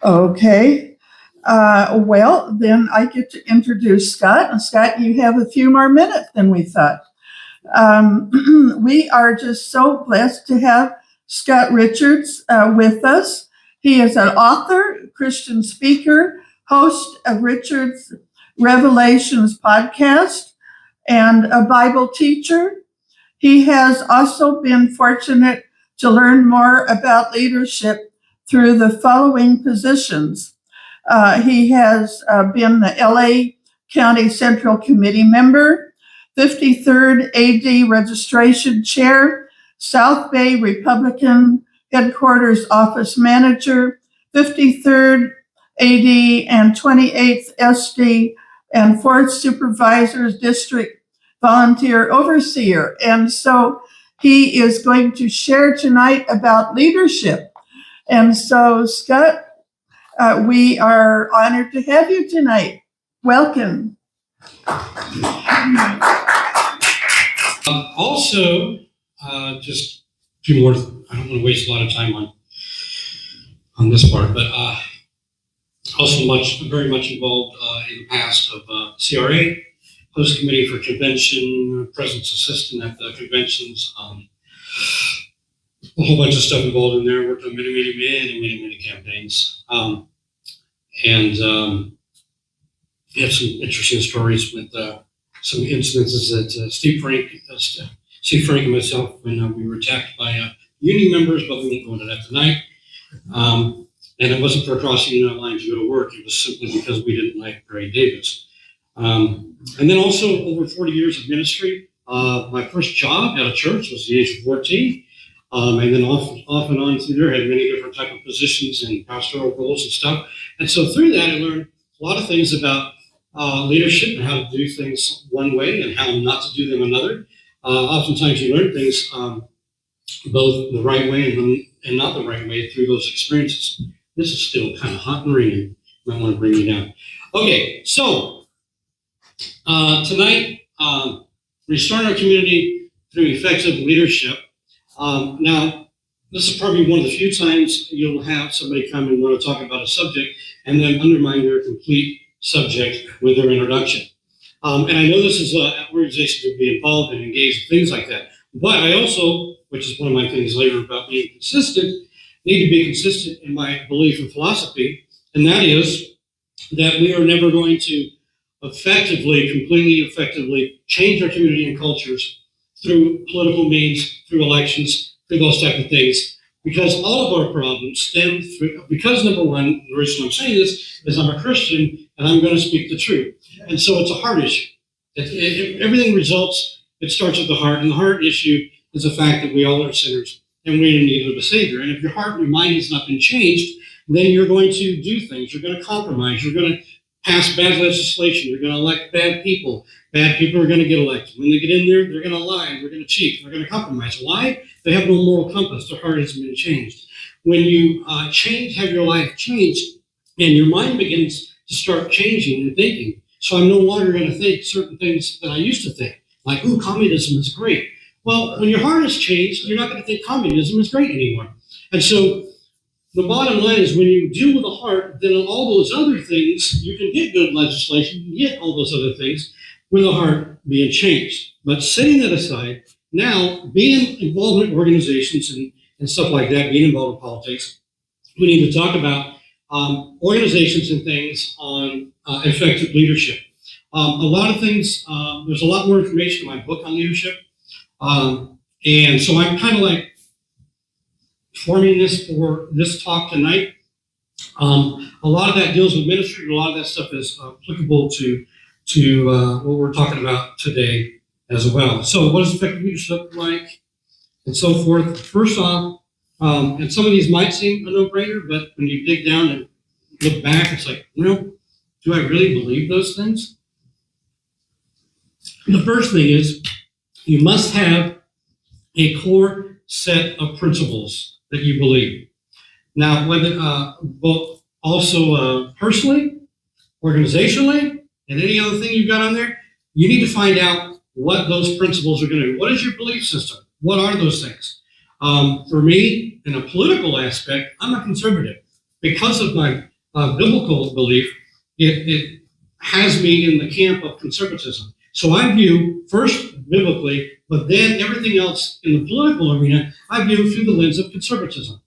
Okay. Well, then I get to introduce Scott. And Scott, you have a few more minutes than we thought. We are just so blessed to have Scott Richards with us. He is an author, Christian speaker, host of Richards Revelations podcast, and a Bible teacher. He has also been fortunate to learn more about leadership through the following positions. He has been the LA County Central Committee member, 53rd AD Registration Chair, South Bay Republican Headquarters Office Manager, 53rd AD and 28th SD and 4th Supervisors District Volunteer Overseer. And so he is going to share tonight about leadership. And so, Scott, we are honored to have you tonight. Welcome. Also, just a few more, I don't want to waste a lot of time on this part, but also very much involved in the past of CRA, host committee for convention, presence assistant at the conventions, a whole bunch of stuff involved in there, worked on many campaigns. And had some interesting stories with some incidences that Steve Frank and myself, when we were attacked by union members, but we won't go into that tonight. And it wasn't for crossing the line to go to work. It was simply because we didn't like Gray Davis. And then also over 40 years of ministry. My first job at a church was the age of 14. And then off and on through there, had many different type of positions and pastoral roles and stuff. And so through that, I learned a lot of things about leadership and how to do things one way and how not to do them another. Oftentimes you learn things both the right way and not the right way through those experiences. This is still kind of hot and ringing. Might want to bring you down. Okay, so tonight, restore our community through effective leadership. Now, this is probably one of the few times you'll have somebody come and want to talk about a subject and then undermine their complete subject with their introduction. And I know this is an organization to be involved and engaged in things like that. But I also, which is one of my things later about being consistent, need to be consistent in my belief and philosophy. And that is that we are never going to completely effectively change our community and cultures through political means, through elections, through those type of things, because all of our problems stem through, because number one, the reason I'm saying this is I'm a Christian and I'm going to speak the truth. And so it's a heart issue. Everything it starts with the heart, and the heart issue is the fact that we all are sinners and we're in need of a Savior. And if your heart and your mind has not been changed, then you're going to do things. You're going to compromise. You're going to pass bad legislation. You're going to elect bad people. Bad people are going to get elected. When they get in there, they're going to lie. They're going to cheat. They're going to compromise. Why? They have no moral compass. Their heart hasn't been changed. When you have your life changed, and your mind begins to start changing and thinking, so I'm no longer going to think certain things that I used to think, like, ooh, communism is great. Well, when your heart has changed, you're not going to think communism is great anymore. And so the bottom line is when you deal with the heart, then on all those other things, you can get good legislation, you can get all those other things with the heart being changed. But setting that aside, now being involved in organizations and stuff like that, being involved in politics, we need to talk about organizations and things on effective leadership. A lot of things, there's a lot more information in my book on leadership. And so I'm kind of like forming this for this talk tonight. A lot of that deals with ministry. A lot of that stuff is applicable to what we're talking about today as well. So what does effective leadership look like and so forth? First off, and some of these might seem a no-brainer, but when you dig down and look back, it's like, do I really believe those things? The first thing is you must have a core set of principles that you believe. Now, whether both also personally, organizationally, and any other thing you've got on there, you need to find out what those principles are going to be. What is your belief system? What are those things? For me, in a political aspect, I'm a conservative because of my biblical belief, it has me in the camp of conservatism. So I view first biblically, but then everything else in the political arena, I view through the lens of conservatism.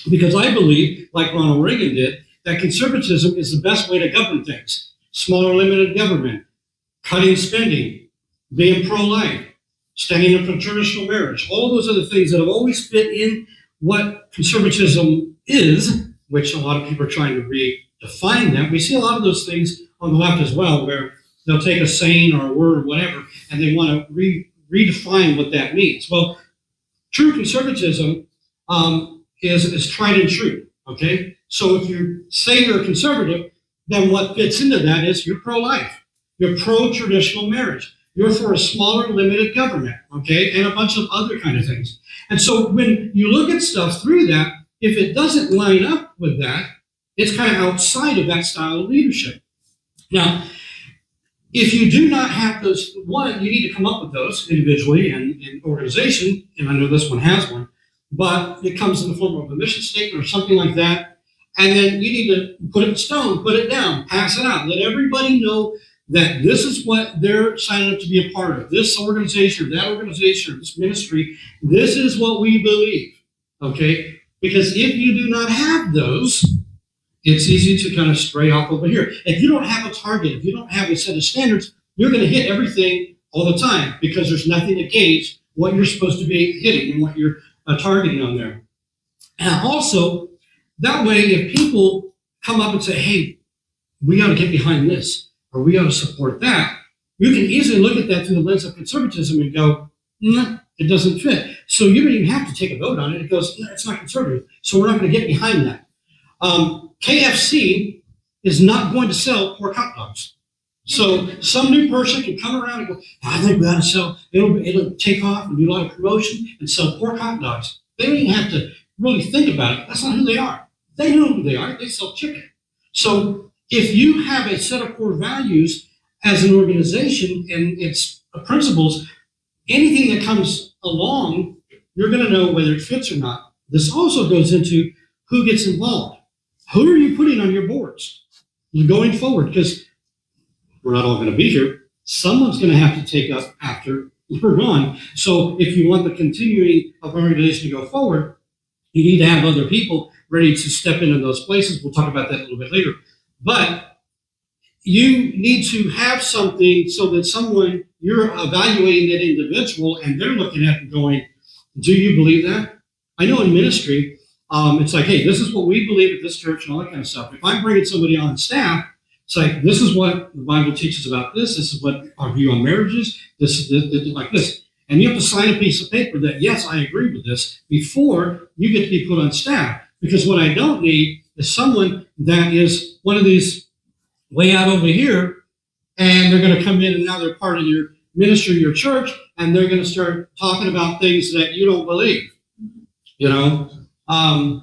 Because I believe, like Ronald Reagan did, that conservatism is the best way to govern things. Smaller limited government, cutting spending, being pro-life, standing up for traditional marriage, all those other things that have always fit in what conservatism is, which a lot of people are trying to redefine that. We see a lot of those things on the left as well, where they'll take a saying or a word or whatever, and they want to redefine what that means. Well, true conservatism is tried and true, okay? So if you say you're a conservative, then what fits into that is you're pro-life. You're pro-traditional marriage. You're for a smaller, limited government, okay? And a bunch of other kind of things. And so when you look at stuff through that, if it doesn't line up with that, it's kind of outside of that style of leadership. Now, if you do not have those, one, you need to come up with those individually and in organization, and I know this one has one, but it comes in the form of a mission statement or something like that. And then you need to put it in stone, put it down, pass it out. Let everybody know that this is what they're signing up to be a part of. This organization or that organization or this ministry, this is what we believe, okay? Because if you do not have those, it's easy to kind of stray off over here. If you don't have a target, if you don't have a set of standards, you're going to hit everything all the time because there's nothing to gauge what you're supposed to be hitting and what you're targeting on there. And also, that way, if people come up and say, hey, we got to get behind this, or we got to support that, you can easily look at that through the lens of conservatism and go, no, it doesn't fit. So you don't even have to take a vote on it. It goes, no, it's not conservative. So we're not going to get behind that. KFC is not going to sell pork hot dogs. So some new person can come around and go, I think we ought to sell, it'll take off and do a lot of promotion and sell pork hot dogs. They don't even have to really think about it. That's not who they are. They know who they are. They sell chicken. So if you have a set of core values as an organization and its principles, anything that comes along, you're going to know whether it fits or not. This also goes into who gets involved. Who are you putting on your boards going forward? Because we're not all going to be here. Someone's going to have to take up after we're gone. So if you want the continuing of our organization to go forward, you need to have other people ready to step into those places. We'll talk about that a little bit later. But you need to have something so that someone, you're evaluating that individual and they're looking at it going, do you believe that? I know in ministry, it's like, hey, this is what we believe at this church and all that kind of stuff. If I'm bringing somebody on staff, it's like, this is what the Bible teaches about this. This is what our view on marriage is. This is like this. And you have to sign a piece of paper that, yes, I agree with this before you get to be put on staff. Because what I don't need is someone that is one of these way out over here, and they're going to come in and now they're part of your ministry, your church, and they're going to start talking about things that you don't believe, you know?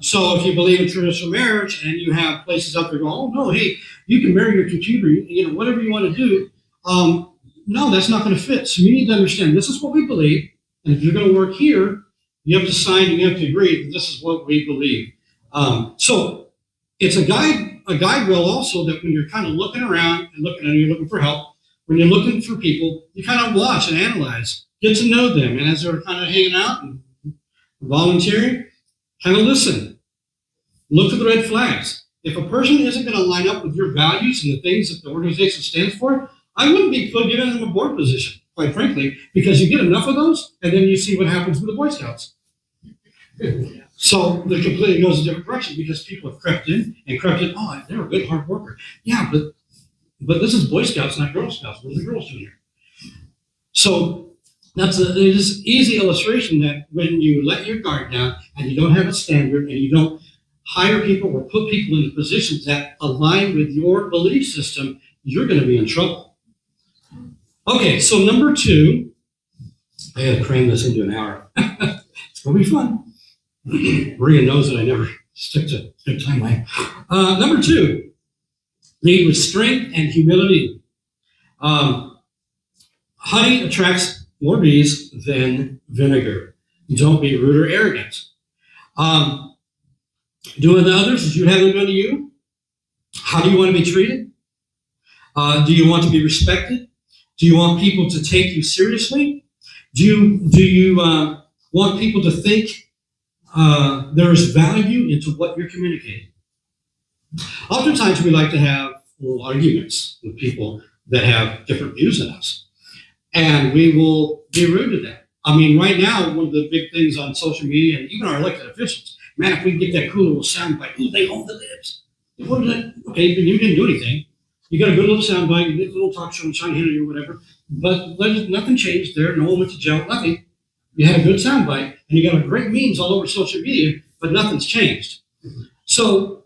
So if you believe in traditional marriage and you have places out there going, oh, no, hey, you can marry your computer, you know, whatever you want to do. No, that's not going to fit. So you need to understand this is what we believe. And if you're going to work here, you have to sign, you have to agree that this is what we believe. So it's a guide rail also that when you're kind of looking around and you're looking for help, when you're looking for people, you kind of watch and analyze, get to know them. And as they're kind of hanging out and volunteering, kind of listen. Look for the red flags. If a person isn't going to line up with your values and the things that the organization stands for, I wouldn't be giving them a board position, quite frankly, because you get enough of those, and then you see what happens with the Boy Scouts. So it completely goes a different direction because people have crept in. Oh, they're a good hard worker. Yeah, but this is Boy Scouts, not Girl Scouts. What are the girls doing here? So that's an easy illustration that when you let your guard down and you don't have a standard and you don't hire people or put people into positions that align with your belief system, you're going to be in trouble. Okay, so number 2, I got to cram this into an hour. It's going to be fun. Maria knows that I never stick to a timeline. Number 2, lead with strength and humility. Honey attracts more bees than vinegar. Don't be rude or arrogant. Do unto others as you have them done to you. How do you want to be treated? Do you want to be respected? Do you want people to take you seriously? Do you want people to think there's value into what you're communicating? Oftentimes, we like to have little arguments with people that have different views than us, and we will be rude to them. I mean, right now, one of the big things on social media and even our elected officials, man, if we can get that cool little soundbite, ooh, they own the libs. What is that? Okay, but you didn't do anything. You got a good little soundbite, you did a little talk show on Sean Hannity or whatever, but nothing changed there. No one went to jail, nothing. You had a good soundbite, and you got a great memes all over social media, but nothing's changed. So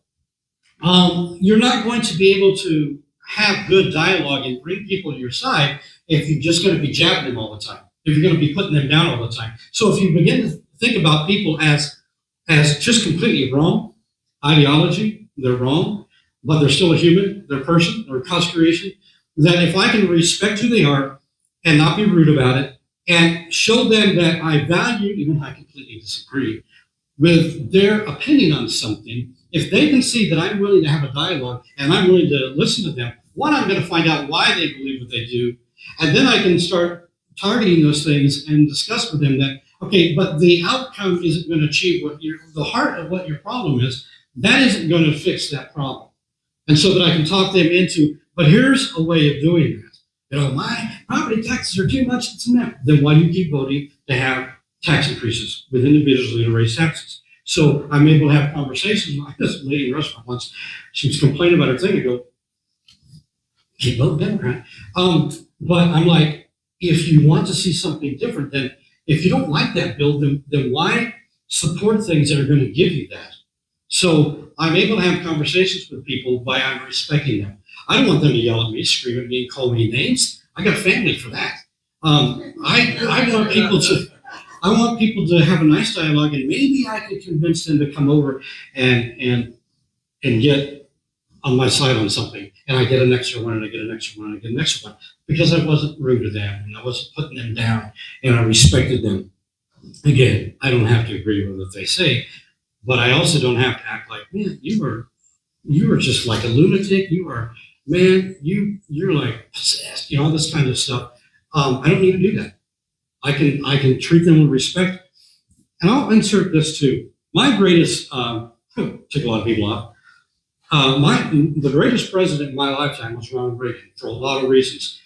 you're not going to be able to have good dialogue and bring people to your side if you're just going to be jabbing them all the time, if you're going to be putting them down all the time. So if you begin to think about people as just completely wrong ideology, they're wrong, but they're still a human, they're a person, they're a God's creation, that if I can respect who they are and not be rude about it and show them that I value, even if I completely disagree with their opinion on something, if they can see that I'm willing to have a dialogue and I'm willing to listen to them, one, I'm going to find out why they believe what they do, and then I can start targeting those things and discuss with them that, okay, but the outcome isn't going to achieve the heart of what your problem is. That isn't going to fix that problem. And so that I can talk them into, but here's a way of doing that. You know, my property taxes are too much, it's enough. Then why do you keep voting to have tax increases with individuals that raise taxes? So I'm able to have conversations like this lady in the restaurant once. She was complaining about her thing. I go, keep voting Democrat. But I'm like, if you want to see something different, then if you don't like that bill, then why support things that are going to give you that? So I'm able to have conversations with people by I'm respecting them. I don't want them to yell at me, scream at me, and call me names. I got family for that. I want people to have a nice dialogue, and maybe I can convince them to come over and get on my side on something. And I get an extra one, and I get an extra one, and I get an extra one, because I wasn't rude to them, and I wasn't putting them down, and I respected them. Again, I don't have to agree with what they say, but I also don't have to act like, man, you are just like a lunatic. You are, man, you're like possessed, all this kind of stuff. I don't need to do that. I can treat them with respect. And I'll insert this too. My greatest, took a lot of people off. The greatest president in my lifetime was Ronald Reagan for a lot of reasons.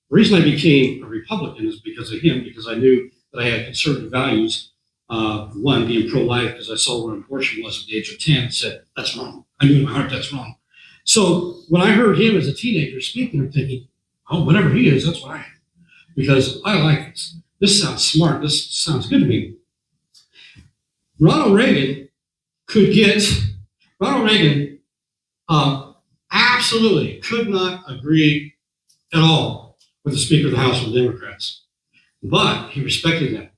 The reason I became a Republican is because of him, because I knew that I had conservative values. One, being pro-life, because I saw what abortion was at the age of 10 and said, that's wrong. I knew in my heart that's wrong. So when I heard him as a teenager speaking, I'm thinking, oh, whatever he is, that's what I am. Because I like this. This sounds smart. This sounds good to me. Ronald Reagan absolutely could not agree at all with the Speaker of the House of the Democrats. But he respected them.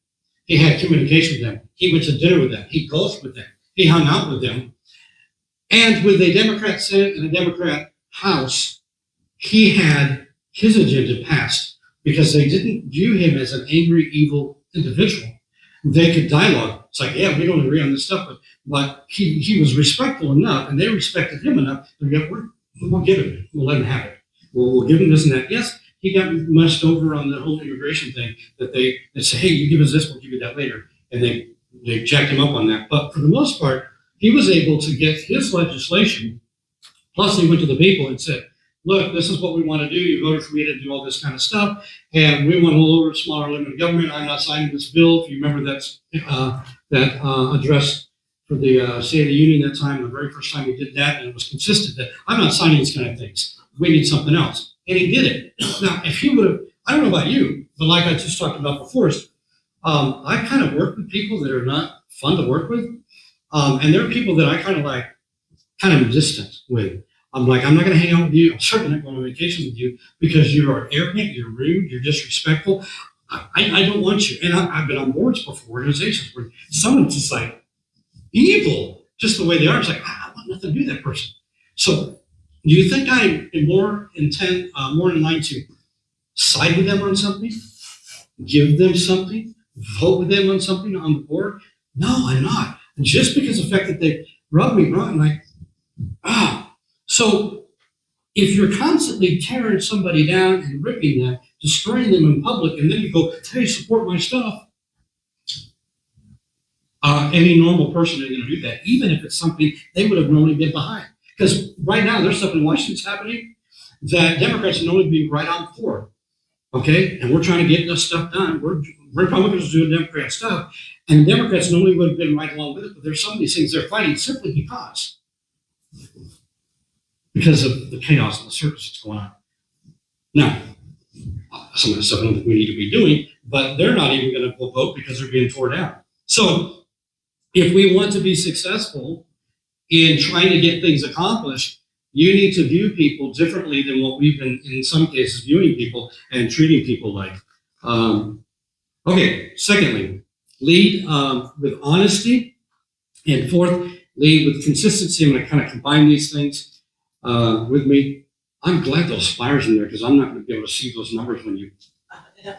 He had communication with them. He went to dinner with them. He golfed with them. He hung out with them. And with a Democrat Senate and a Democrat House, he had his agenda passed because they didn't view him as an angry, evil individual. They could dialogue. It's like, yeah, we don't agree on this stuff, but he was respectful enough, and they respected him enough to go, we'll give it. We'll let him have it. We'll give him this and that. Yes, he got mushed over on the whole immigration thing that they say, hey, you give us this, we'll give you that later. And they jacked him up on that. But for the most part, he was able to get his legislation. Plus, he went to the people and said, look, this is what we want to do. You voted for me to do all this kind of stuff. And we want a little smaller limit of government. I'm not signing this bill. If you remember that address for the State of the Union that time, the very first time he did that, and it was consistent that I'm not signing these kind of things. We need something else. And he did it. Now, if he would have, I don't know about you, but like I just talked about before, I kind of work with people that are not fun to work with. And there are people that I kind of distant with. I'm like, I'm not going to hang out with you. I'm certainly not going on vacation with you because you are arrogant, you're rude, you're disrespectful. I don't want you. And I've been on boards before, organizations where someone's just like evil, just the way they are. It's like, I want nothing to do with that person. So do you think I'm more in line to side with them on something, give them something, vote with them on something on the board? No, I'm not. And just because of the fact that they rub me wrong, I'm like, So So if you're constantly tearing somebody down and ripping them, destroying them in public, and then you go, hey, support my stuff, any normal person is going to do that, even if it's something they would have normally been behind. Because right now, there's stuff in Washington's happening that Democrats would normally be right on for. Okay? And we're trying to get this stuff done. We're Republicans doing Democrat stuff, and Democrats normally would have been right along with it, but there's some of these things they're fighting simply because of the chaos and the circus that's going on. Now, some of the stuff I don't think we need to be doing, but they're not even going to vote because they're being torn down. So if we want to be successful in trying to get things accomplished, you need to view people differently than what we've been, in some cases, viewing people and treating people like. Okay, secondly, lead with honesty. And fourth, lead with consistency. I'm going to kind of combine these things with me. I'm glad those flyers in there because I'm not going to be able to see those numbers when you.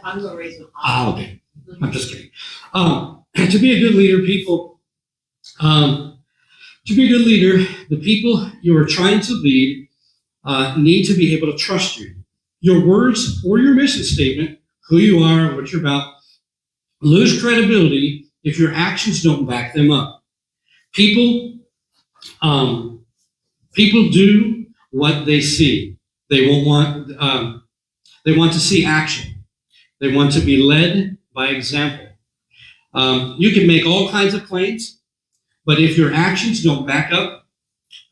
I'm going to raise them. Okay. I'm just kidding. To be a good leader, to be a good leader, the people you are trying to lead need to be able to trust you. Your words or your mission statement, who you are, what you're about, lose credibility if your actions don't back them up. People do what they see. They want to see action. They want to be led by example. You can make all kinds of claims, but if your actions don't back up,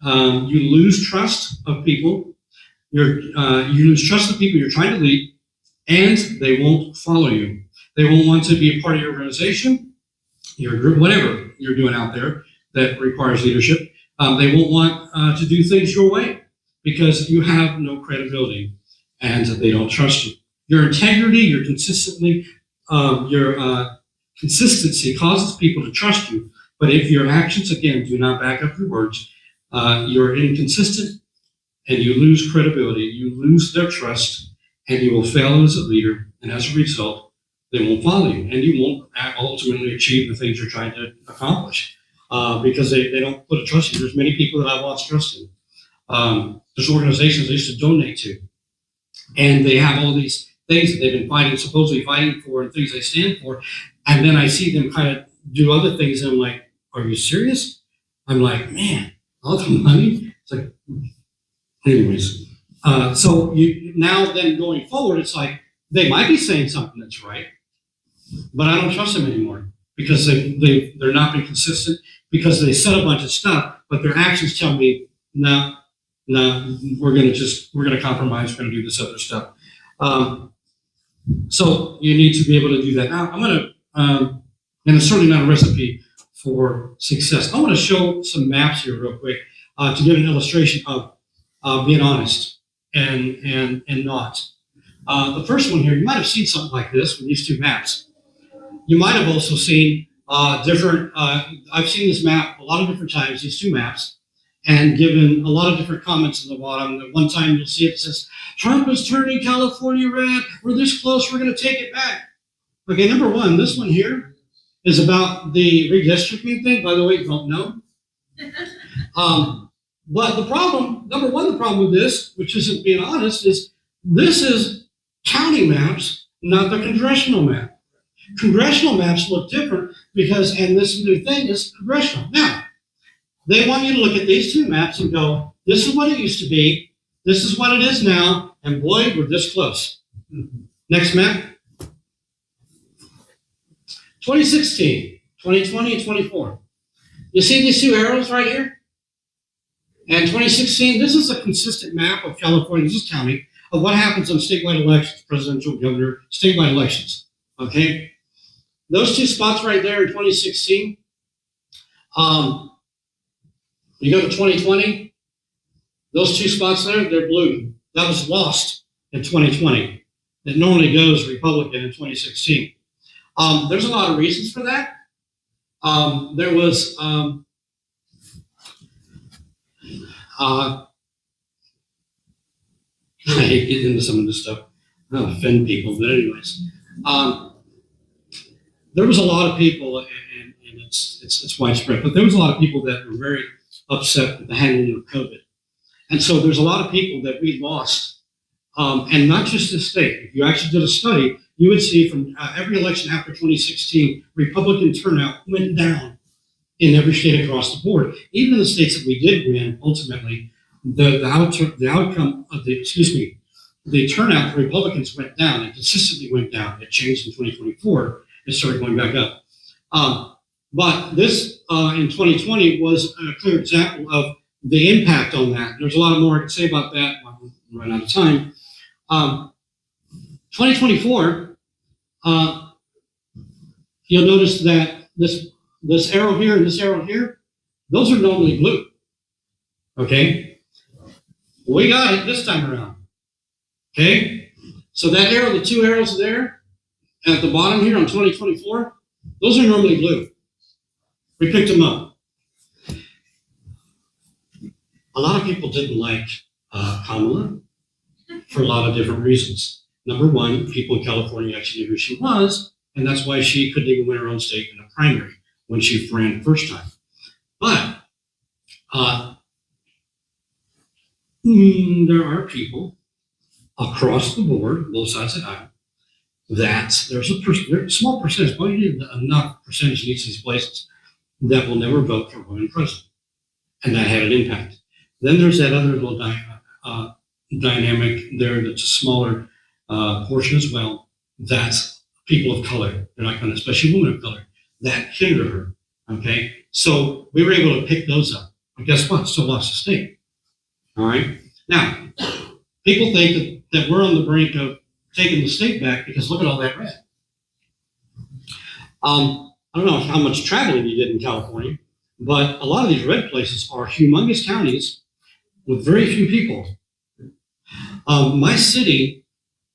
you lose trust of people. You lose trust of people you're trying to lead, and they won't follow you. They won't want to be a part of your organization, your group, whatever you're doing out there that requires leadership. They won't want to do things your way because you have no credibility and they don't trust you. Your integrity, your consistency causes people to trust you. But if your actions, again, do not back up your words, you're inconsistent and you lose credibility, you lose their trust, and you will fail as a leader. And as a result, they won't follow you and you won't ultimately achieve the things you're trying to accomplish because they don't put a trust in you. There's many people that I've lost trust in. There's organizations I used to donate to, and they have all these things that they've been supposedly fighting for and things they stand for. And then I see them kind of do other things, and I'm like, are you serious? I'm like, man, all the money? It's like, anyways. So you now then going forward, it's like, they might be saying something that's right, but I don't trust them anymore because they're not being consistent, because they said a bunch of stuff, but their actions tell me, no, we're going to compromise, we're going to do this other stuff. So you need to be able to do that. Now, I'm going to, and it's certainly not a recipe for success. I want to show some maps here real quick to give an illustration of being honest and not. The first one here, you might have seen something like this with these two maps. You might have also seen different, I've seen this map a lot of different times, these two maps, and given a lot of different comments at the bottom. At one time you'll see it says, Trump is turning California red, we're this close, we're going to take it back. Okay, number one, this one here is about the redistricting thing. By the way, don't know. But the problem, number one, the problem with this, which isn't being honest, is this is county maps, not the congressional map. Congressional maps look different because, and this new thing is congressional. Now, they want you to look at these two maps and go, this is what it used to be, this is what it is now, and boy, we're this close. Next map. 2016, 2020, and 24. You see these two arrows right here? And 2016, this is a consistent map of California, this is county, of what happens on statewide elections, presidential, governor, statewide elections, okay? Those two spots right there in 2016, you go to 2020, those two spots there, they're blue. That was lost in 2020. It normally goes Republican in 2016. There's a lot of reasons for that. There was I hate getting into some of this stuff. I don't offend people, but anyways, there was a lot of people, and it's widespread, but there was a lot of people that were very upset with the handling of COVID. And so there's a lot of people that we lost, and not just this state. If you actually did a study, you would see from every election after 2016, Republican turnout went down in every state across the board. Even in the states that we did win, ultimately, the outcome of the turnout for Republicans went down. It consistently went down. It changed in 2024. It started going back up. But this in 2020 was a clear example of the impact on that. There's a lot more I can say about that. I'm running out of time. 2024, you'll notice that this arrow here and this arrow here, those are normally blue. Okay? We got it this time around. Okay? So that arrow, the two arrows there at the bottom here on 2024, those are normally blue. We picked them up. A lot of people didn't like Kamala for a lot of different reasons. Number one, people in California actually knew who she was, and that's why she couldn't even win her own state in a primary when she ran the first time. But there are people across the board, both sides of the aisle, that there's a small percentage, but you need enough percentage in each of these places that will never vote for a woman president. And that had an impact. Then there's that other little dynamic there that's a smaller portion as well. That's people of color. They're not going to, especially women of color, that hinder her. Okay? So we were able to pick those up. But guess what? Still lost the state. All right? Now, people think that we're on the brink of taking the state back because look at all that red. I don't know how much traveling you did in California, but a lot of these red places are humongous counties with very few people. My city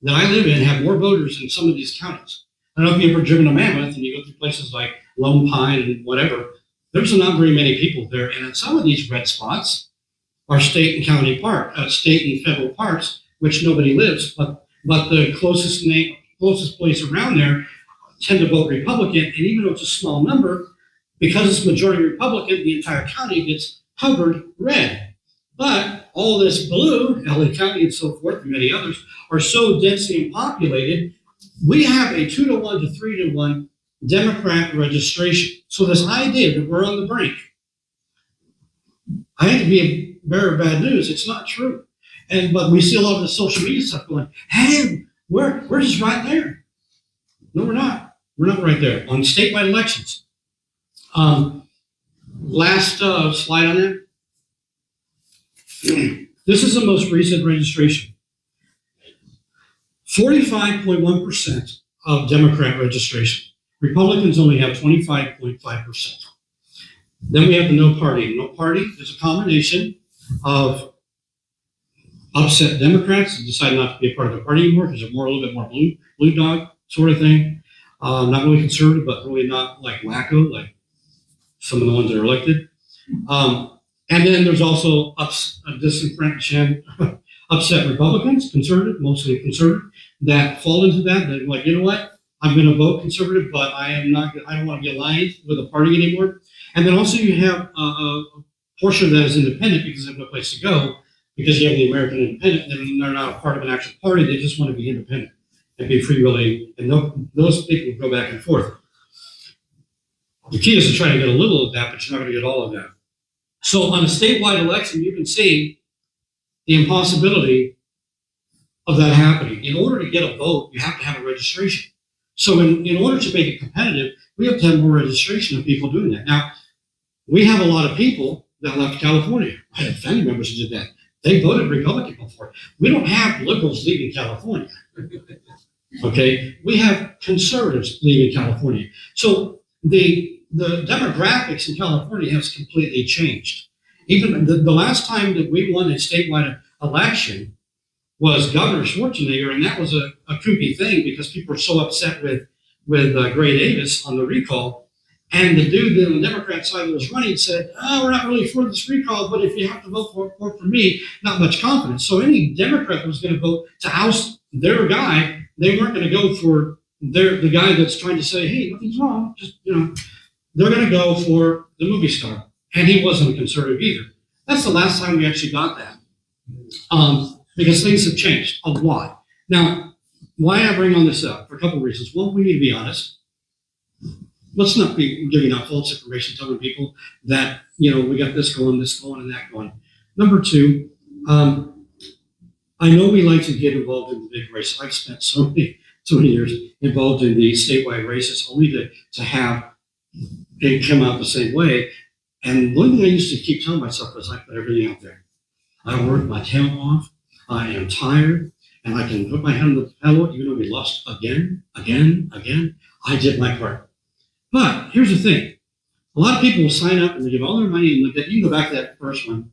that I live in have more voters in some of these counties. I don't know if you've ever driven to Mammoth and you go through places like Lone Pine and whatever. There's not very many people there. And in some of these red spots are state and county state and federal parks, which nobody lives, but the closest place around there tend to vote Republican, and even though it's a small number, because it's majority Republican, the entire county gets covered red. But all this blue, LA County and so forth, and many others, are so densely populated, we have a 2-to-1 to 3-to-1 Democrat registration. So this idea that we're on the brink, I hate to be a bearer of bad news, it's not true. But we see a lot of the social media stuff going, hey, we're just right there. No, we're not. We're not right there. On statewide elections. Last slide on there. This is the most recent registration. 45.1% of Democrat registration. Republicans only have 25.5%. Then we have the no party. No party is a combination of upset Democrats that decide not to be a part of the party anymore because they're a little bit more blue dog sort of thing. Not really conservative, but really not like wacko, like some of the ones that are elected. And then there's also disenfranchised, upset Republicans, mostly conservative, that fall into that. They're like, you know what? I'm going to vote conservative, but I don't want to be aligned with a party anymore. And then also you have a portion of that is independent because they have no place to go, because you have the American Independent, and they're not a part of an actual party. They just want to be independent and be freewheeling, and those people go back and forth. The key is to try to get a little of that, but you're not going to get all of that. So on a statewide election, you can see the impossibility of that happening. In order to get a vote, you have to have a registration. So in order to make it competitive, we have to have more registration of people doing that. Now, we have a lot of people that left California. I had family members who did that. They voted Republican before. We don't have liberals leaving California. Okay? We have conservatives leaving California. So the demographics in California has completely changed. Even the last time that we won a statewide election was Governor Schwarzenegger, and that was a kooky thing because people were so upset with Gray Davis on the recall. And the dude on the Democrat side that was running said, we're not really for this recall, but if you have to vote for me, not much confidence. So any Democrat that was going to vote to oust their guy, they weren't going to go for the guy that's trying to say, hey, nothing's wrong. Just, they're going to go for the movie star. And he wasn't a conservative either. That's the last time we actually got that. because things have changed a lot. Now, why I bring on this up? For a couple of reasons. One, we need to be honest. Let's not be giving out false information, telling people that, we got this going, and that going. Number two, I know we like to get involved in the big race. I've spent so many years involved in the statewide races only to have it come out the same way. And one thing I used to keep telling myself was I put everything out there. I worked my tail off. I am tired, and I can put my hand on the pedal, even though we lost again. I did my part. But here's the thing. A lot of people will sign up and they give all their money, and you can go back to that first one.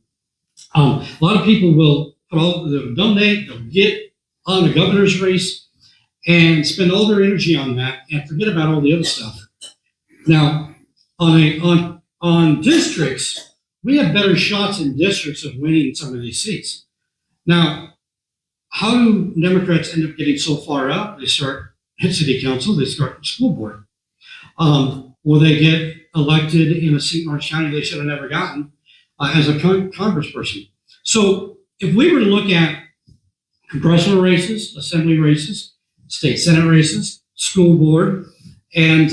A lot of people will they'll donate, they'll get on a governor's race and spend all their energy on that and forget about all the other stuff. Now, on districts, we have better shots in districts of winning some of these seats. Now, how do Democrats end up getting so far out? They start at city council, they start school board. Or they get elected in a seat in Orange County they should have never gotten as a congressperson. So if we were to look at congressional races, assembly races, state senate races, school board, and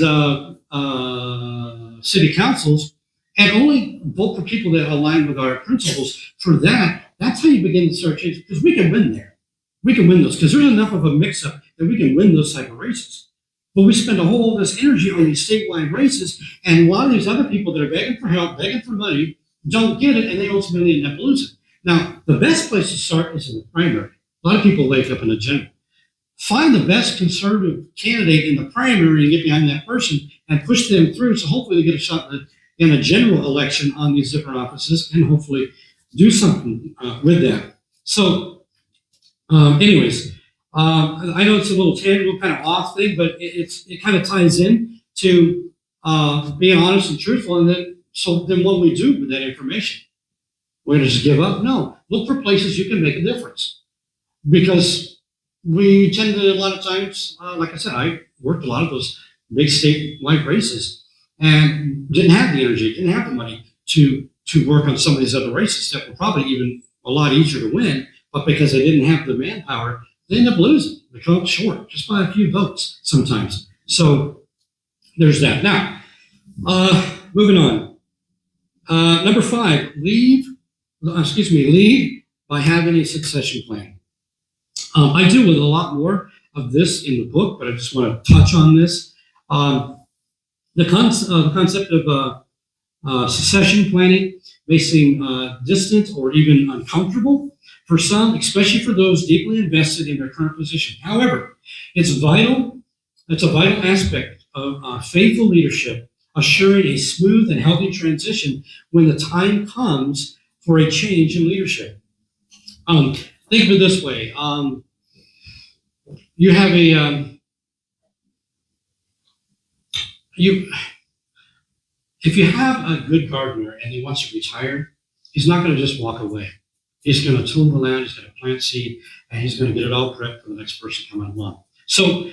city councils, and only vote for people that align with our principles for that, that's how you begin to start changing, because we can win there. We can win those, because there's enough of a mix-up that we can win those type of races. But we spend all this energy on these statewide races, and a lot of these other people that are begging for help, begging for money, don't get it, and they ultimately end up losing. Now, the best place to start is in the primary. A lot of people wake up in the general. Find the best conservative candidate in the primary and get behind that person and push them through, so hopefully they get a shot in a general election on these different offices, and hopefully do something with that. So, anyways, I know it's a little tangible, kind of off thing, but it kind of ties in to being honest and truthful. And then what we do with that information, we're going to just give up? No, look for places you can make a difference, because we tend to a lot of times, like I said, I worked a lot of those big statewide races and didn't have the energy, didn't have the money to work on some of these other races that were probably even a lot easier to win, but because they didn't have the manpower, they end up losing. They come up short just by a few votes sometimes. So there's that. Now, moving on. Number 5, lead by having a succession plan. I do with a lot more of this in the book, but I just want to touch on this. The concept of succession planning may seem distant or even uncomfortable for some, especially for those deeply invested in their current position. However, it's a vital aspect of faithful leadership, assuring a smooth and healthy transition when the time comes for a change in leadership. Think of it this way. You have if you have a good gardener and he wants to retire, he's not going to just walk away. He's going to till the land, he's going to plant seed, and he's going to get it all prepped for the next person coming along. So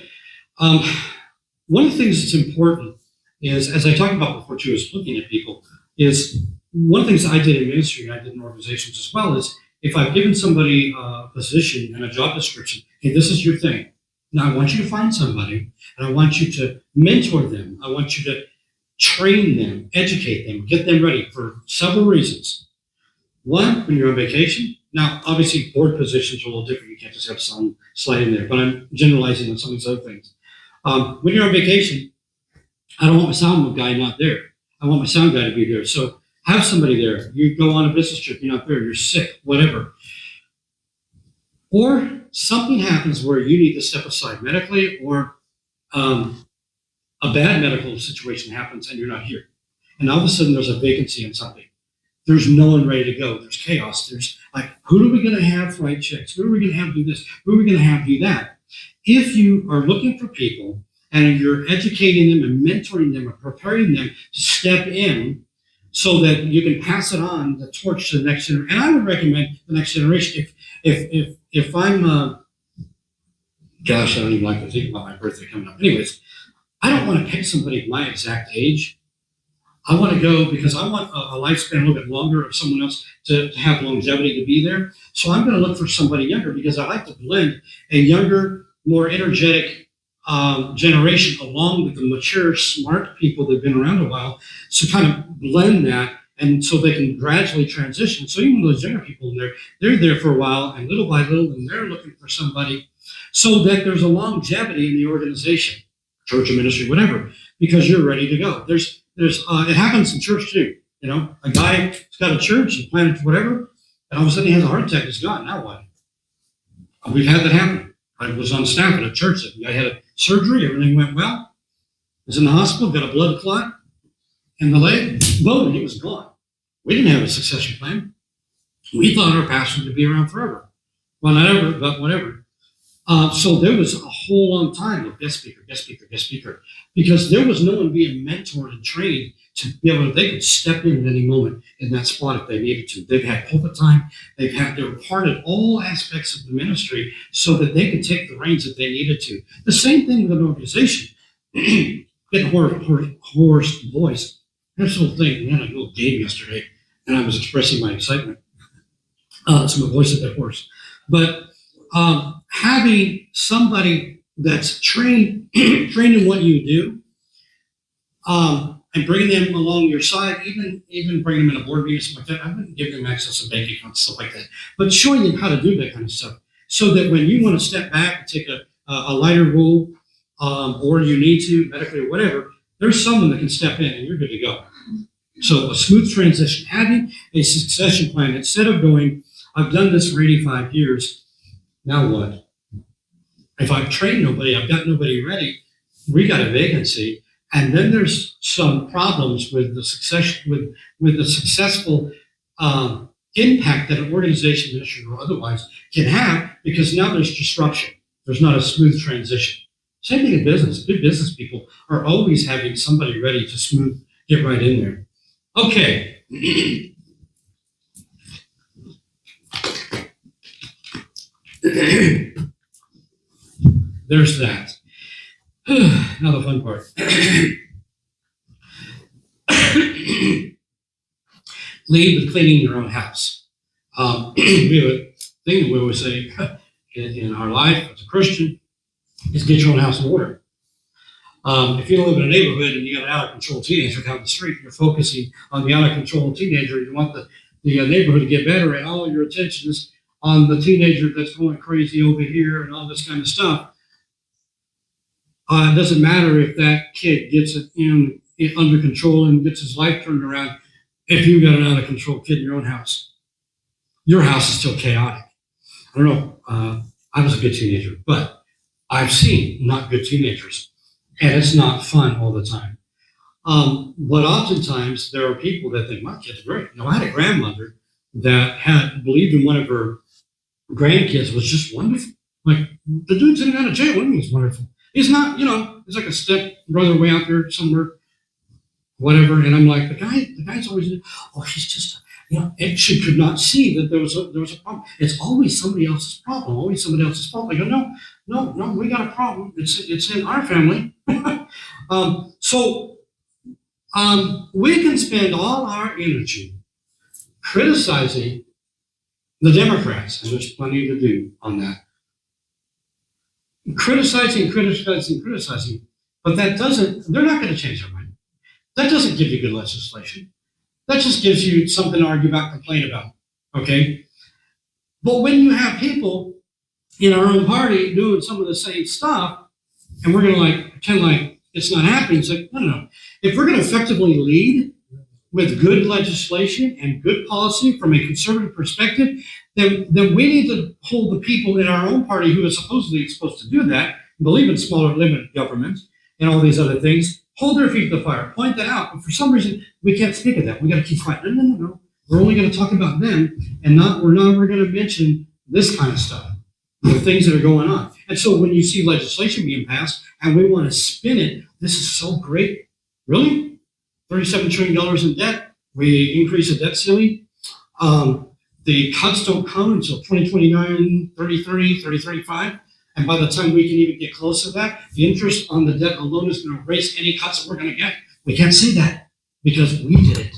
one of the things that's important is, as I talked about before too, is looking at people, is one of the things I did in ministry, and I did in organizations as well, is if I've given somebody a position and a job description, hey, this is your thing. Now I want you to find somebody, and I want you to mentor them. I want you to train them, educate them, get them ready for several reasons. One, when you're on vacation. Now, obviously, board positions are a little different. You can't just have some slide in there, but I'm generalizing on some of these other things. When you're on vacation, I don't want my sound guy not there. I want my sound guy to be there. So have somebody there. You go on a business trip, you're not there, you're sick, whatever. Or something happens where you need to step aside medically, or a bad medical situation happens and you're not here. And all of a sudden there's a vacancy in something. There's no one ready to go. There's chaos. There's like, who are we going to have write checks? Who are we going to have do this? Who are we going to have do that? If you are looking for people and you're educating them and mentoring them or preparing them to step in so that you can pass it on, the torch to the next generation. And I would recommend the next generation. If I'm, gosh, I don't even like to think about my birthday coming up. Anyways, I don't want to pick somebody my exact age. I want to go because I want a lifespan a little bit longer of someone else to have longevity to be there. So I'm going to look for somebody younger because I like to blend a younger, more energetic generation along with the mature, smart people that have been around a while. So kind of blend that. And so they can gradually transition. So even those younger people in there, they're there for a while, and little by little, and they're looking for somebody so that there's a longevity in the organization, church or ministry, whatever, because you're ready to go. It happens in church too. You know, a guy's got a church, he planted whatever, and all of a sudden he has a heart attack. He's gone. Now what? We've had that happen. I was on staff at a church. The guy had a surgery. Everything went well. Was in the hospital, got a blood clot in the leg. Boom, he was gone. We didn't have a succession plan. We thought our pastor would be around forever. Well, not ever, but whatever. So there was a whole long time of guest speaker, because there was no one being mentored and trained to be able to, they could step in at any moment in that spot if they needed to. They've had pulpit time. They were part of all aspects of the ministry so that they could take the reins if they needed to. The same thing with an organization. Getting hoarse voice. This whole thing, we had a little game yesterday, and I was expressing my excitement. So my voice is a bit hoarse. But having somebody that's trained in what you do, and bringing them along your side, even bringing them in a board meeting, stuff like that, I wouldn't give them access to bank accounts, stuff like that, but showing them how to do that kind of stuff, so that when you want to step back and take a lighter role, or you need to, medically or whatever, there's someone that can step in and you're good to go. So a smooth transition, having a succession plan, instead of going, I've done this for 85 years, now what? If I've trained nobody, I've got nobody ready, we got a vacancy, and then there's some problems with the succession, with the successful impact that an organization, ministry, or otherwise can have, because now there's disruption. There's not a smooth transition. Same thing in business. Good business people are always having somebody ready to get right in there. Okay. There's that. Now the fun part. Lead with cleaning your own house. We have a thing that we always say in our life as a Christian is get your own house in order. If you live in a neighborhood and you got an out-of-control teenager down the street, you're focusing on the out-of-control teenager. You want the neighborhood to get better, and all your attention is on the teenager that's going crazy over here and all this kind of stuff. It doesn't matter if that kid gets it under control and gets his life turned around. If you got an out-of-control kid in your own house, your house is still chaotic. I don't know. I was a good teenager, but I've seen not good teenagers, and it's not fun all the time. But oftentimes there are people that think, my kid's great. Now, I had a grandmother that had believed in one of her grandkids was just wonderful. Like, the dude's in and out of jail. What do you mean he's wonderful? He's not, he's like a step brother way out there somewhere, whatever. And I'm like, the guy's always, he's just, it could not see that there was a problem. It's always somebody else's problem, always somebody else's fault. I go, no, we got a problem. It's in our family. So we can spend all our energy criticizing the Democrats, and there's plenty to do on that. Criticizing, but they're not going to change their mind. That doesn't give you good legislation. That just gives you something to argue about, complain about, okay? But when you have people in our own party doing some of the same stuff, and we're going to pretend like it's not happening, it's like, no. If we're going to effectively lead with good legislation and good policy from a conservative perspective, then we need to hold the people in our own party who are supposedly supposed to do that, believe in smaller limited government and all these other things, hold their feet to the fire, point that out. But for some reason, we can't speak of that. We got to keep quiet. No. We're only going to talk about them, and we're never going to mention this kind of stuff, the things that are going on. And so when you see legislation being passed and we want to spin it, this is so great. Really? $37 trillion in debt. We increase the debt ceiling. The cuts don't come until 2029, 33, 35. And by the time we can even get close to that, the interest on the debt alone is going to erase any cuts that we're going to get. We can't say that because we did it.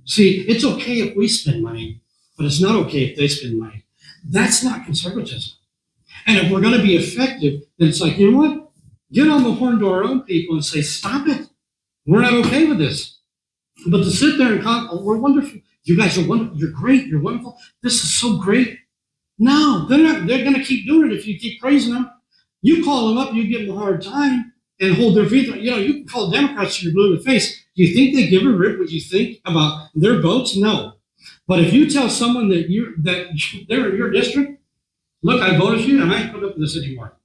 See, it's okay if we spend money, but it's not okay if they spend money. That's not conservatism. And if we're going to be effective, then it's like, you know what? Get on the horn to our own people and say, stop it. We're not okay with this. But to sit there and call, oh, we're wonderful. You guys are wonderful. You're great. You're wonderful. This is so great. No, they're not. They're going to keep doing it if you keep praising them. You call them up, you give them a hard time and hold their feet. You know, you can call Democrats to your blue in the face. Do you think they give a rip what you think about their votes? No. But if you tell someone that they're in your district, look, I voted for you and I ain't put up with this anymore.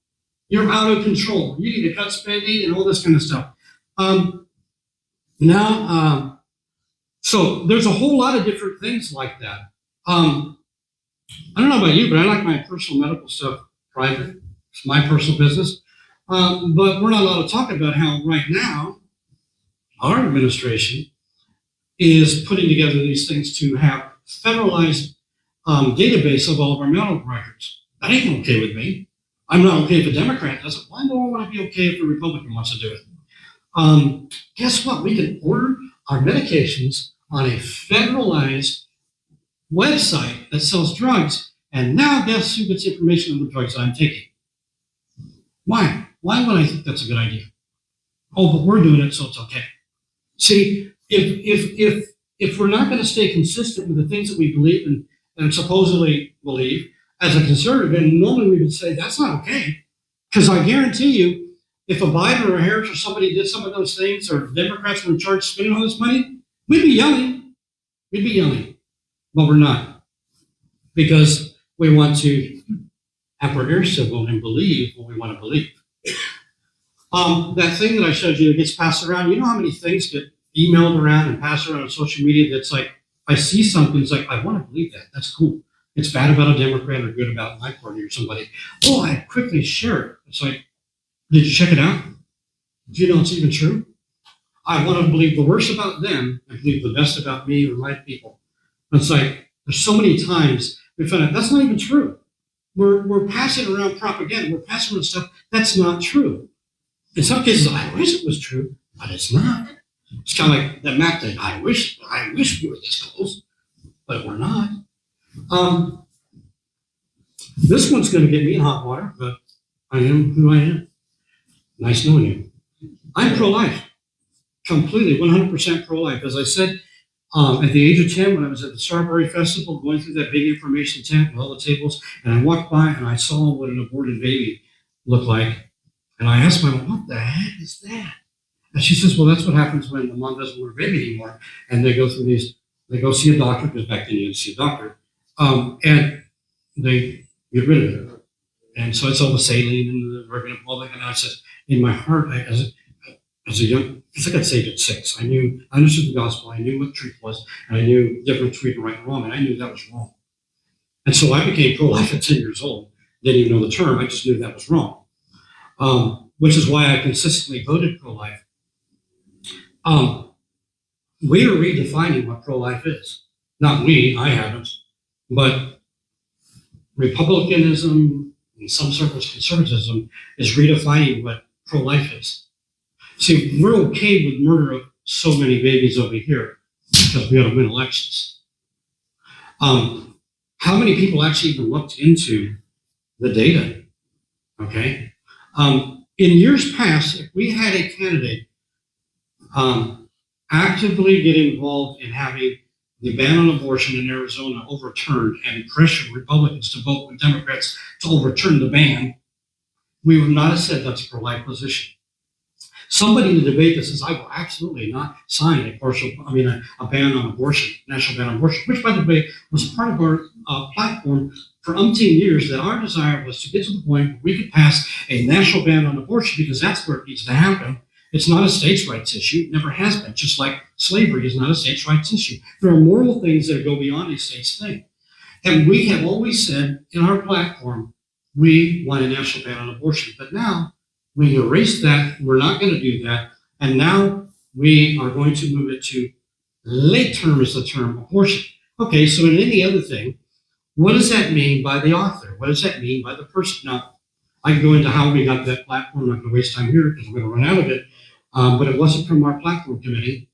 You're out of control. You need to cut spending and all this kind of stuff. So there's a whole lot of different things like that. I don't know about you, but I like my personal medical stuff private. It's my personal business. But we're not allowed to talk about how right now our administration is putting together these things to have federalized database of all of our medical records. That ain't okay with me. I'm not okay if a Democrat does it. Why do I want to be okay if a Republican wants to do it? Guess what? We can order our medications on a federalized website that sells drugs, and now guess who gets information on the drugs I'm taking? Why? Why would I think that's a good idea? Oh, but we're doing it, so it's okay. See, if we're not going to stay consistent with the things that we believe and supposedly believe, as a conservative, and normally we would say that's not okay, because I guarantee you, if a Biden or a Harris or somebody did some of those things, or Democrats were in charge of spending all this money, we'd be yelling. We'd be yelling. But we're not. Because we want to have our ears civil and believe what we want to believe. That thing that I showed you that gets passed around, you know how many things get emailed around and passed around on social media that's like, I see something, it's like, I want to believe that. That's cool. It's bad about a Democrat or good about my party or somebody. Oh, I quickly share it. It's like, did you check it out? Do you know it's even true? I want to believe the worst about them and believe the best about me or my people. It's like, there's so many times we find out that's not even true. We're passing around propaganda. We're passing around stuff that's not true. In some cases, I wish it was true, but it's not. It's kind of like that map thing. I wish we were this close, but we're not. This one's going to get me in hot water, but I am who I am. Nice knowing you. I'm pro-life, completely, 100% pro-life. As I said, at the age of 10, when I was at the Strawberry Festival, going through that big information tent with all the tables, and I walked by and I saw what an aborted baby looked like. And I asked my mom, what the heck is that? And she says, well, that's what happens when the mom doesn't want a baby anymore. And they go through these, they go see a doctor, because back then you didn't see a doctor, and they get rid of it. And so it's all the saline and the ribbon and all that. And I said, in my heart, as a young, I think I'd saved at 6. I understood the gospel. I knew what truth was. And I knew the difference between right and wrong. And I knew that was wrong. And so I became pro-life at 10 years old. Didn't even know the term. I just knew that was wrong. Which is why I consistently voted pro-life. We are redefining what pro-life is. Not we, I haven't. But Republicanism, in some circles conservatism, is redefining what pro-life is. See, we're okay with murder of so many babies over here because we ought to win elections. How many people actually even looked into the data? Okay. In years past, if we had a candidate actively get involved in having the ban on abortion in Arizona overturned and pressure Republicans to vote with Democrats to overturn the ban, we would not have said that's a pro-life position. Somebody in the debate that says, I will absolutely not sign a ban on abortion, national ban on abortion, which, by the way, was part of our platform for umpteen years, that our desire was to get to the point where we could pass a national ban on abortion, because that's where it needs to happen. It's not a states' rights issue. It never has been, just like slavery is not a states' rights issue. There are moral things that go beyond a states' thing. And we have always said in our platform, we want a national ban on abortion. But now we erased that. We're not going to do that. And now we are going to move it to late term is the term abortion. Okay, so in any other thing, what does that mean by the author? What does that mean by the person? Now, I can go into how we got that platform. I'm not going to waste time here because we're going to run out of it. But it wasn't from our platform committee.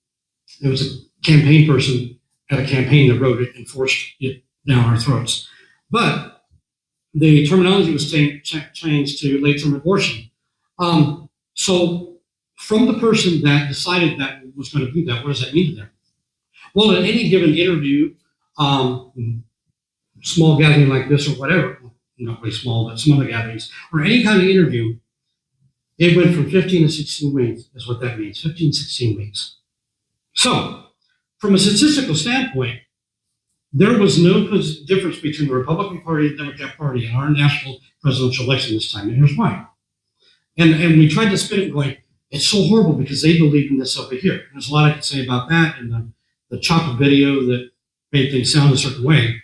It was a campaign person at a campaign that wrote it and forced it down our throats. But the terminology was changed to late-term abortion. So from the person that decided that was going to do that, what does that mean to them? Well, at any given interview, small gathering like this or whatever, not really small, but some other gatherings, or any kind of interview, it went from 15 to 16 weeks, is what that means, 15, 16 weeks. So, from a statistical standpoint, there was no difference between the Republican Party and the Democrat Party in our national presidential election this time, and here's why. And we tried to spin it going, it's so horrible because they believe in this over here. And there's a lot I can say about that and the chopped video that made things sound a certain way.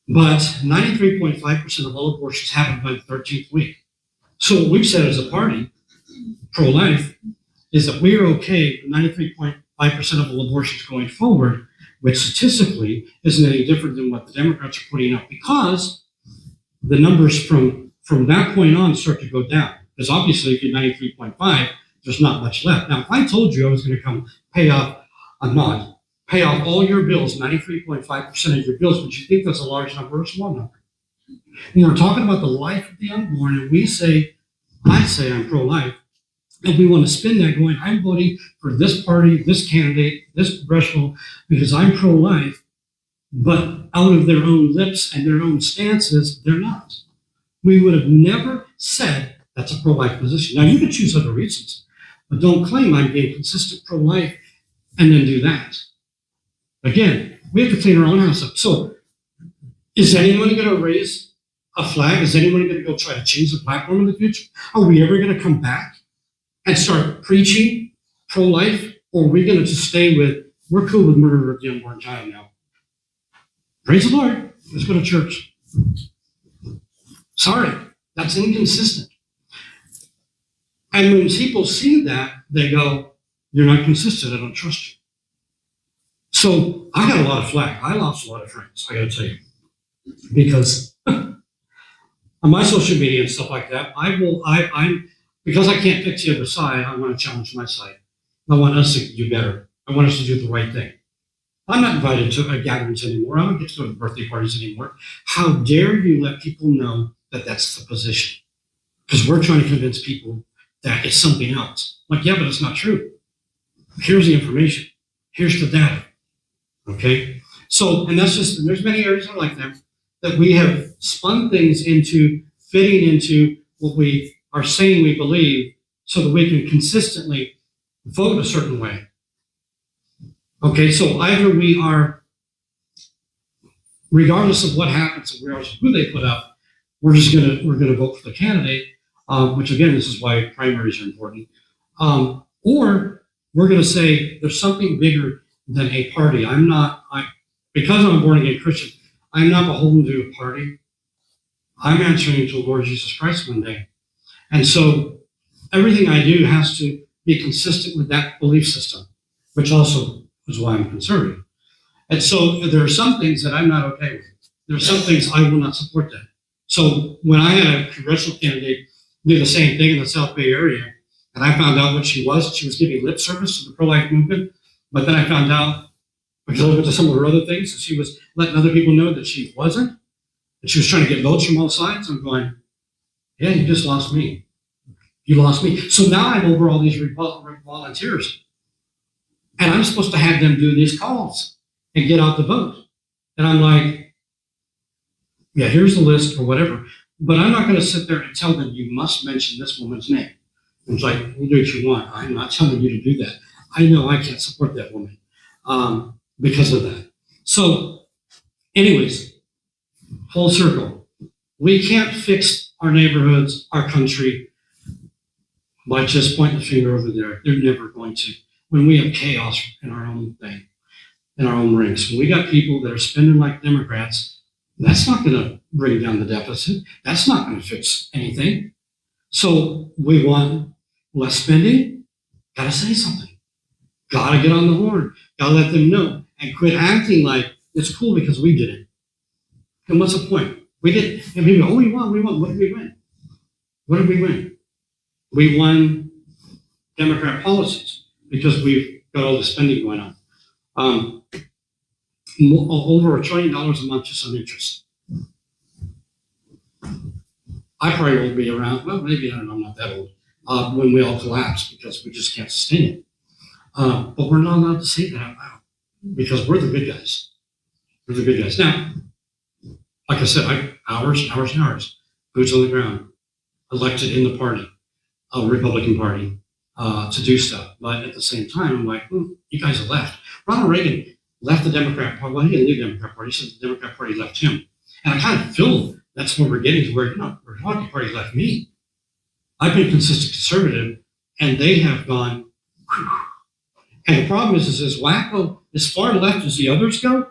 But 93.5% of all abortions happen by the 13th week. So what we've said as a party, pro-life, is that we are okay with 93.5% of all abortions going forward, which statistically isn't any different than what the Democrats are putting up, because the numbers from that point on start to go down. Because obviously, if you're 93.5, there's not much left. Now, if I told you I was going to come pay off all your bills, 93.5% of your bills, would you think that's a large number or a small number? You know, talking about the life of the unborn, and I say I'm pro-life, and we want to spin that going, I'm voting for this party, this candidate, this congressional, because I'm pro-life, but out of their own lips and their own stances, they're not. We would have never said that's a pro-life position. Now, you can choose other reasons, but don't claim I'm being consistent pro-life and then do that. Again, we have to clean our own house up. So, is anyone going to raise a flag? Is anyone going to go try to change the platform in the future? Are we ever going to come back and start preaching pro-life? Or are we going to just stay with, we're cool with murder of the unborn child now? Praise the Lord. Let's go to church. Sorry, that's inconsistent. And when people see that, they go, you're not consistent, I don't trust you. So I got a lot of flack. I lost a lot of friends, I got to tell you. Because on my social media and stuff like that, I'm because I can't fix the other side, I want to challenge my side. I want us to do better. I want us to do the right thing. I'm not invited to gatherings anymore. I don't get to go to birthday parties anymore. How dare you let people know that that's the position? Because we're trying to convince people that it's something else. Like, yeah, but it's not true. Here's the information. Here's the data. Okay? So, and that's just, and there's many areas like that we have spun things into fitting into what we are saying we believe so that we can consistently vote a certain way. Okay, so either we are, regardless of what happens, regardless of who they put up, we're gonna vote for the candidate, which again, this is why primaries are important. Or we're gonna say there's something bigger than a party. Because I'm a born again Christian, I'm not beholden to a party. I'm answering to the Lord Jesus Christ one day. And so everything I do has to be consistent with that belief system, which also is why I'm conservative. And so there are some things that I'm not okay with. There are some things I will not support that. So when I had a congressional candidate do the same thing in the South Bay area, and I found out what she was giving lip service to the pro-life movement, but then I found out, because I looked at some of her other things, that she was letting other people know that she wasn't, and she was trying to get votes from all sides. I'm going, yeah, you just lost me. You lost me. So now I'm over all these volunteers. And I'm supposed to have them do these calls and get out the vote. And I'm like, yeah, here's the list or whatever. But I'm not going to sit there and tell them you must mention this woman's name. And it's like, you do what you want. I'm not telling you to do that. I know I can't support that woman because of that. So, anyways, full circle. We can't fix our neighborhoods, our country, by just pointing the finger over there. They're never going to. When we have chaos in our own thing, in our own ranks, when we got people that are spending like Democrats, that's not going to bring down the deficit. That's not going to fix anything. So we want less spending. Got to say something. Got to get on the horn. Got to let them know and quit acting like it's cool because we did it. And what's the point? We did. And people go, oh, we won. What did we win? What did we win? We won Democrat policies. Because we've got all the spending going on. Over $1 trillion a month just on interest. I probably won't be around. Well, maybe, I don't know, I'm not that old. When we all collapse because we just can't sustain it. But we're not allowed to say that out loud because we're the good guys. We're the good guys. Now, like I said, hours and hours and hours, boots on the ground, elected in the party, Republican Party, to do stuff. But at the same time, I'm like, you guys have left. Ronald Reagan left the Democrat Party. Well, he didn't leave the Democrat Party. He said the Democrat Party left him. And I kind of feel that's where we're getting to where, the Republican Party left me. I've been consistent conservative, and they have gone, whew. And the problem is as wacko, as far left as the others go,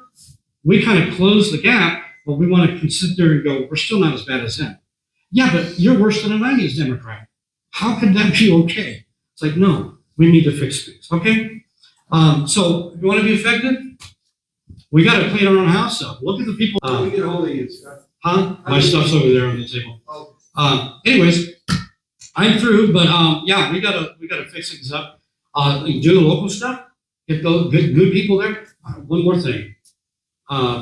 we kind of close the gap, but we want to sit there and go, we're still not as bad as them. Yeah, but you're worse than a 90s Democrat. How could that be okay? It's like, no, we need to fix things, okay? So if you want to be effective, we got to clean our own house up. Look at the people. How do we get a hold of you, Scott? My stuff's over there on the table. Oh. Anyways, I'm through, but yeah, we gotta fix things up. Do the local stuff. Get those good people there. One more thing.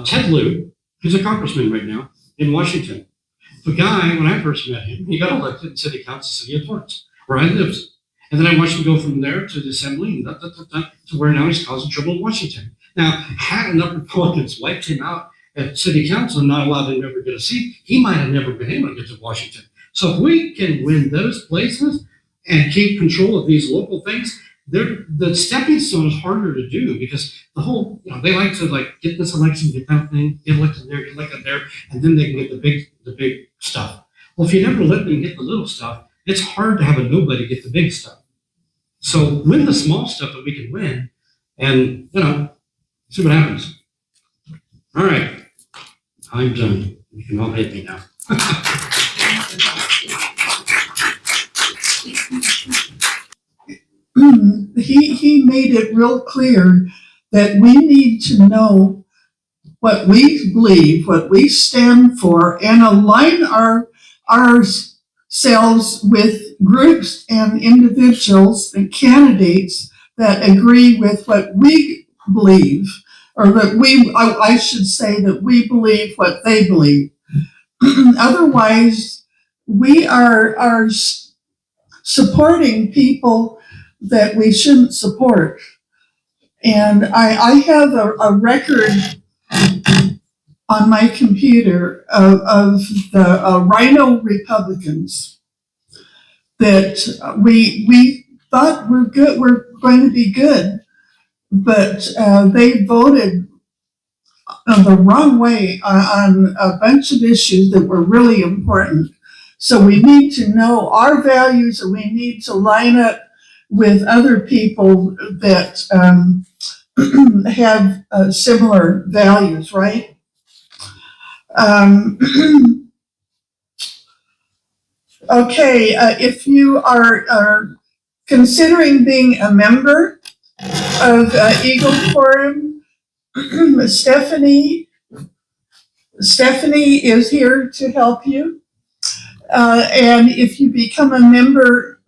Ted Lieu, who's a congressman right now in Washington. The guy, when I first met him, he got elected in city council, city of Torrance, where I lived. And then I watched him go from there to the assembly, and to where now he's causing trouble in Washington. Now, had enough Republicans wiped him out at city council and not allowed him to ever get a seat, he might have never been able to get to Washington. So if we can win those places and keep control of these local things, the stepping stone is harder to do because the whole, they like to get this election, get that thing, get elected there, and then they can get the big stuff. Well, if you never let them get the little stuff, it's hard to have a nobody get the big stuff. So win the small stuff that we can win, and see what happens. All right, I'm done. You can all hit me now. He made it real clear that we need to know what we believe, what we stand for, and align ourselves with groups and individuals and candidates that agree with what we believe, or that I should say that we believe what they believe. Otherwise, we are supporting people that we shouldn't support. And I have a record on my computer of the Rhino Republicans that we thought were going to be good, but they voted the wrong way on a bunch of issues that were really important. So we need to know our values, and we need to line up with other people that have similar values, right? Okay, if you are considering being a member of Eagle Forum, Stephanie is here to help you. And if you become a member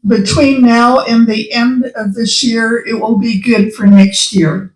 between now and the end of this year, it will be good for next year.